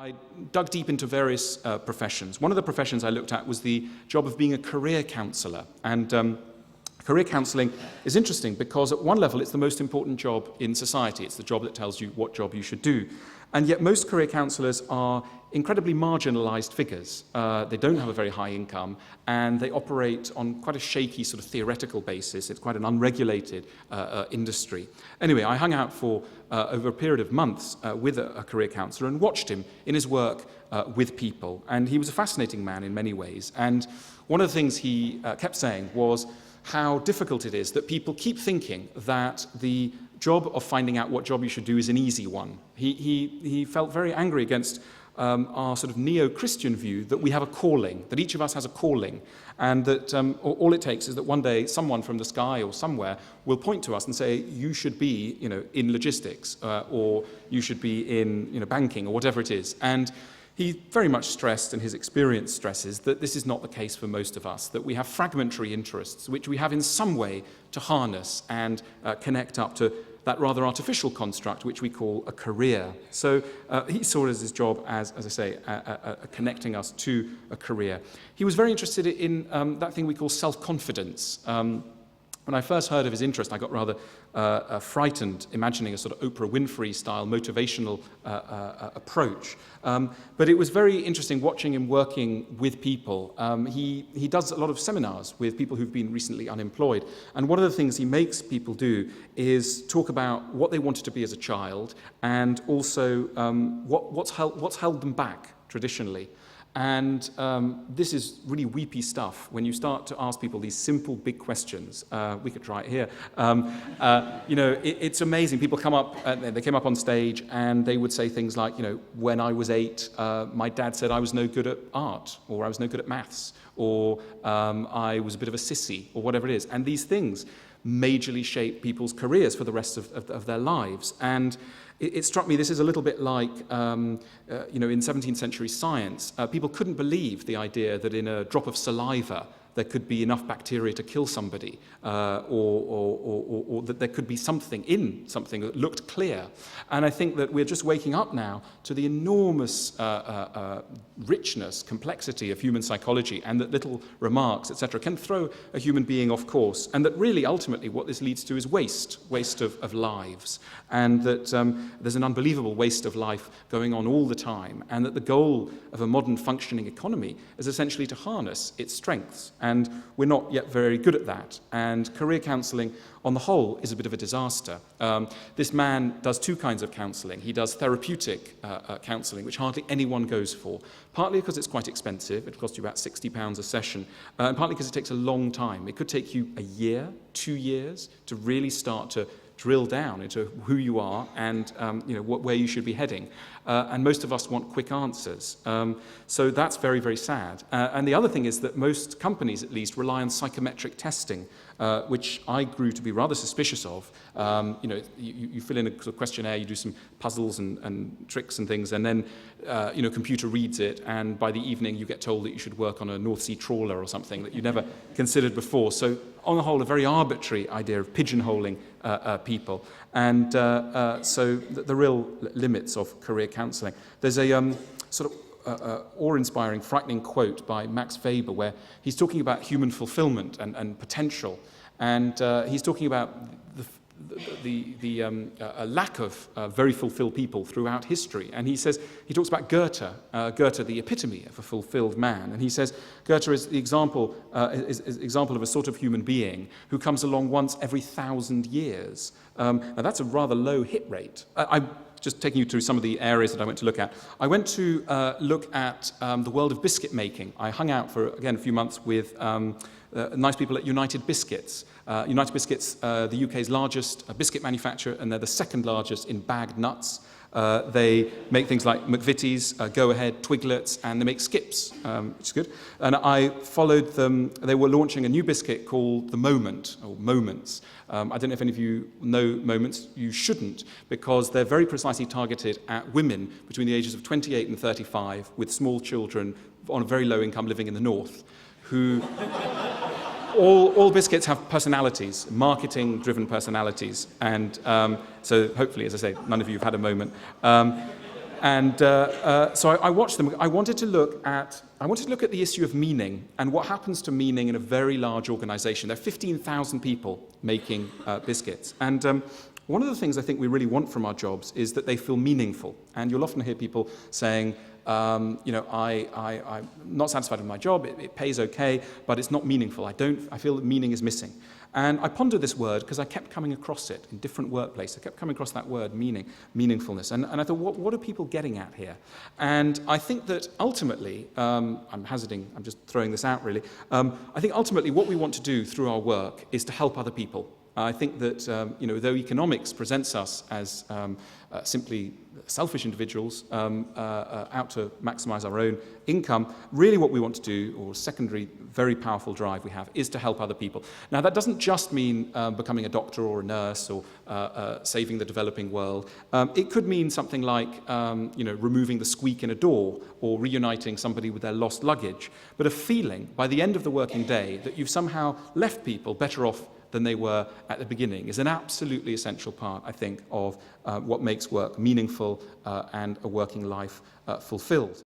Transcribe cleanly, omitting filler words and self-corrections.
I dug deep into various professions. One of the professions I looked at was the job of being a career counsellor. And career counselling is interesting because at one level it's the most important job in society. It's the job that tells you what job you should do. And yet most career counsellors are incredibly marginalised figures. They don't have a very high income and they operate on quite a shaky sort of theoretical basis. It's quite an unregulated industry. Anyway, I hung out for over a period of months with a career counsellor and watched him in his work with people. And he was a fascinating man in many ways. And one of the things he kept saying was how difficult it is that people keep thinking that the job of finding out what job you should do is an easy one. He felt very angry against our sort of neo-Christian view that we have a calling, that each of us has a calling, and that all it takes is that one day someone from the sky or somewhere will point to us and say, you should be, in logistics, or you should be in, banking, or whatever it is. And he very much stressed, and his experience stresses, that this is not the case for most of us, that we have fragmentary interests, which we have in some way to harness and connect up to that rather artificial construct, which we call a career. So he saw it as his job as I say, connecting us to a career. He was very interested in that thing we call self-confidence. When I first heard of his interest, I got rather frightened, imagining a sort of Oprah Winfrey-style motivational approach. But it was very interesting watching him working with people. He does a lot of seminars with people who've been recently unemployed. And one of the things he makes people do is talk about what they wanted to be as a child and also what's held them back traditionally. And this is really weepy stuff when you start to ask people these simple, big questions. We could try it here. It's amazing. People come up, they came up on stage and they would say things like, when I was 8, my dad said I was no good at art, or I was no good at maths, or I was a bit of a sissy, or whatever it is. And these things majorly shape people's careers for the rest of their lives. And it struck me this is a little bit like, in 17th century science, people couldn't believe the idea that in a drop of saliva there could be enough bacteria to kill somebody, or that there could be something in something that looked clear. And I think that we're just waking up now to the enormous richness, complexity of human psychology, and that little remarks, etc., can throw a human being off course, and that really, ultimately, what this leads to is waste of lives, and that there's an unbelievable waste of life going on all the time, and that the goal of a modern functioning economy is essentially to harness its strengths. And we're not yet very good at that. And career counselling, on the whole, is a bit of a disaster. This man does two kinds of counselling. He does therapeutic counselling, which hardly anyone goes for, partly because it's quite expensive. It costs you about £60 a session, and partly because it takes a long time. It could take you a year, 2 years, to really start to drill down into who you are and where you should be heading. And most of us want quick answers. So that's very, very sad. And the other thing is that most companies, at least, rely on psychometric testing, which I grew to be rather suspicious of. You fill in a sort of questionnaire, you do some puzzles and tricks and things, and then a computer reads it, and by the evening you get told that you should work on a North Sea trawler or something that you never considered before. So on the whole, a very arbitrary idea of pigeonholing people. And so the real limits of career counselling. There's a sort of awe-inspiring, frightening quote by Max Weber where he's talking about human fulfillment and potential. And he's talking about the lack of very fulfilled people throughout history. And he talks about Goethe, the epitome of a fulfilled man. And he says Goethe is the example of a sort of human being who comes along once every 1,000 years. Now that's a rather low hit rate. I'm just taking you through some of the areas that I went to look at. I went to look at the world of biscuit making. I hung out for, again, a few months with nice people at United Biscuits. United Biscuits, the UK's largest biscuit manufacturer, and they're the second largest in bagged nuts. They make things like McVitie's, Go Ahead, Twiglets, and they make Skips, which is good. And I followed them. They were launching a new biscuit called the Moment, or Moments. I don't know if any of you know Moments. You shouldn't, because they're very precisely targeted at women between the ages of 28 and 35 with small children on a very low income living in the north, who... All biscuits have personalities, marketing-driven personalities, and so hopefully, as I say, none of you have had a moment. And so I watched them. I wanted to look at the issue of meaning and what happens to meaning in a very large organization. There are 15,000 people making biscuits. And one of the things I think we really want from our jobs is that they feel meaningful. And you'll often hear people saying, I'm not satisfied with my job, it pays okay, but it's not meaningful. I feel that meaning is missing. And I pondered this word because I kept coming across it in different workplaces. I kept coming across that word, meaning, meaningfulness. And I thought, what are people getting at here? And I think that ultimately, I'm just throwing this out really, I think ultimately what we want to do through our work is to help other people. I think that, though economics presents us as simply selfish individuals out to maximize our own income, really what we want to do, or secondary, very powerful drive we have, is to help other people. Now, that doesn't just mean becoming a doctor or a nurse or saving the developing world. It could mean something like, removing the squeak in a door or reuniting somebody with their lost luggage. But a feeling, by the end of the working day, that you've somehow left people better off than they were at the beginning is an absolutely essential part, I think, of what makes work meaningful and a working life fulfilled.